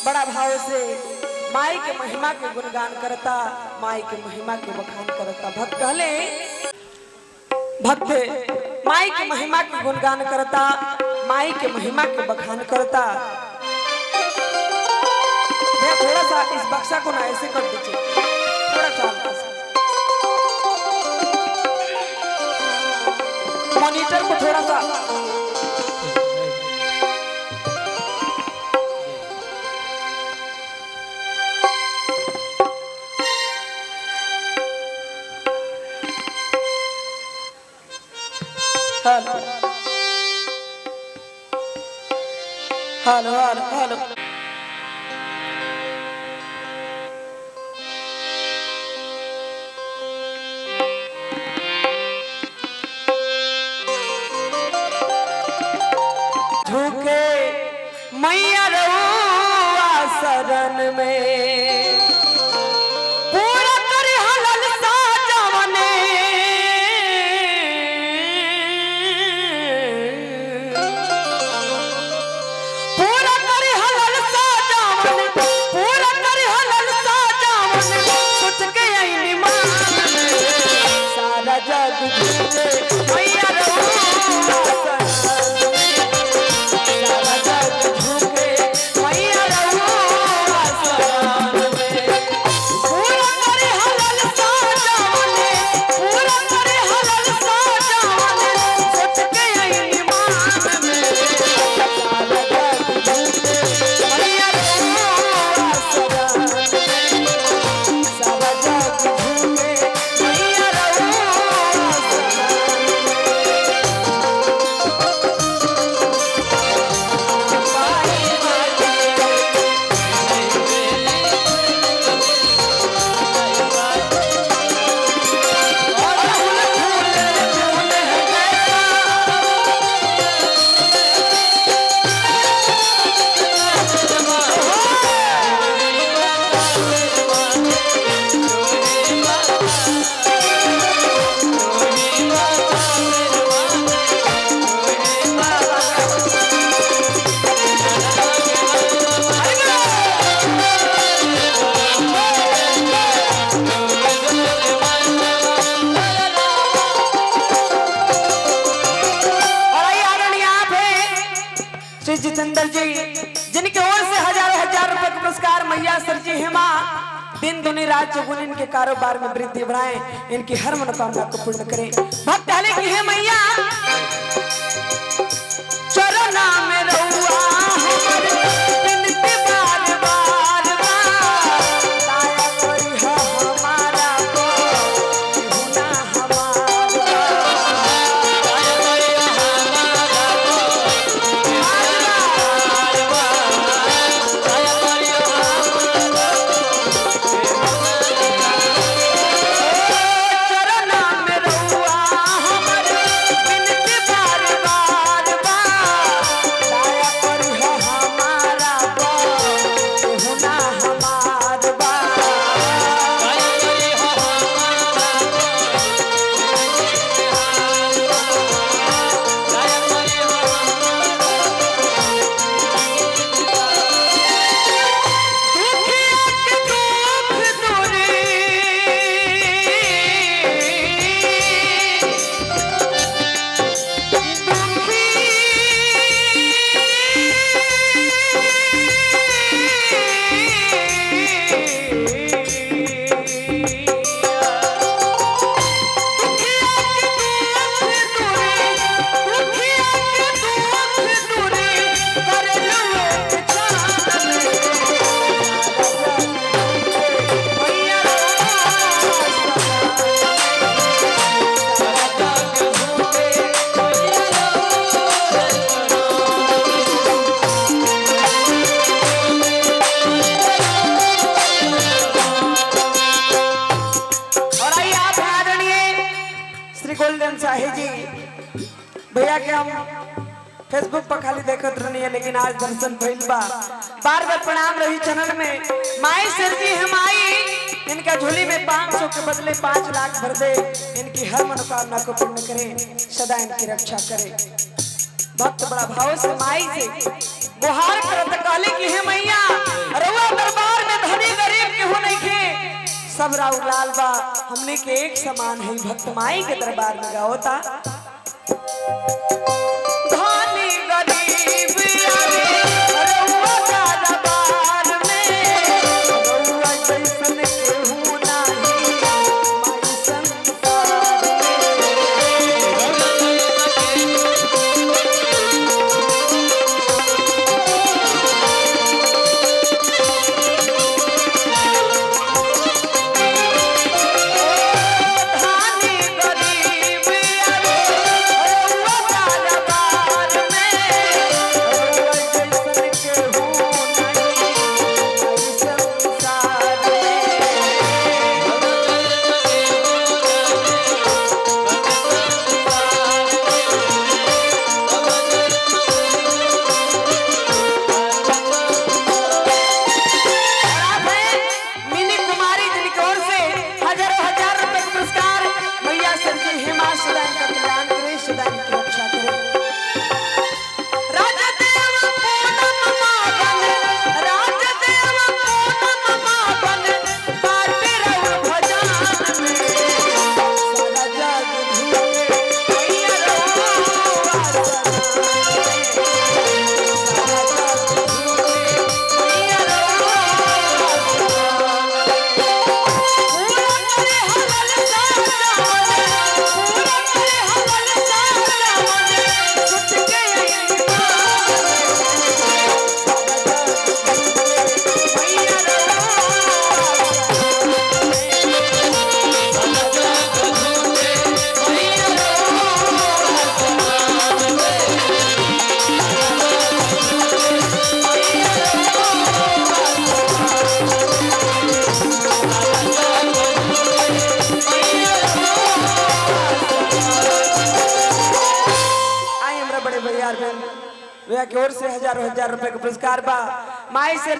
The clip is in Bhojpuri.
बड़ा भाव से माई के महिमा के गुणगान करता, माई के महिमा के बखान करता। भक्त कहले, भक्त माई के महिमा के गुणगान करता, माई के महिमा के बखान करता। थोड़ा सा इस बक्सा को ना ऐसे कर दीजिए, थोड़ा सा मॉनिटर को थोड़ा सा हेलो हेलो हेलो हेलो। झुके मैया रउआ शरण में, पूरा करी हलल साजवने, पूरा करी हलल साजवने, पूरा करी हलल साजवने। सोच के आईनी मान सारा जग झूठे मैया रउआ जितेंद्र जी, जिनके ओर से हजारों हजार रुपए का पुरस्कार मैया सरजी हेमा दिन दुनी रात चौगुन इनके कारोबार में वृद्धि बढ़ाए, इनकी हर मनोकामना को पूर्ण करें। भक्त कहले कि हे मैया चरना में रहुआ हमर बिनती बार बार दया करी हमारा को हुना हमारा भैया के हम फेसबुक पर खाली देखत रहनी है, लेकिन आज दर्शन भइल बा। बार बार प्रणाम रही चैनल में। माई सरजी है माई, इनका झोली में 500 के बदले 5 लाख भर दे, इनकी हर मनोकामना को पूर्ण करे, सदा इनकी रक्षा करे। भक्त बड़ा भाव से माई से गुहार करत कहले कि हे मैया रउआ दरबार में धनी गरीब केहू नहीं खे, सब राउर लाल बा, हमने के एक समान है। भक्त माई के दरबार में गाओता धनी गरीब आवे रउआ का दरबार में, रउआ जैसन केहू नाही माई संसार की ओर से हजारों हजार रुपए का पुरस्कार बा। माई से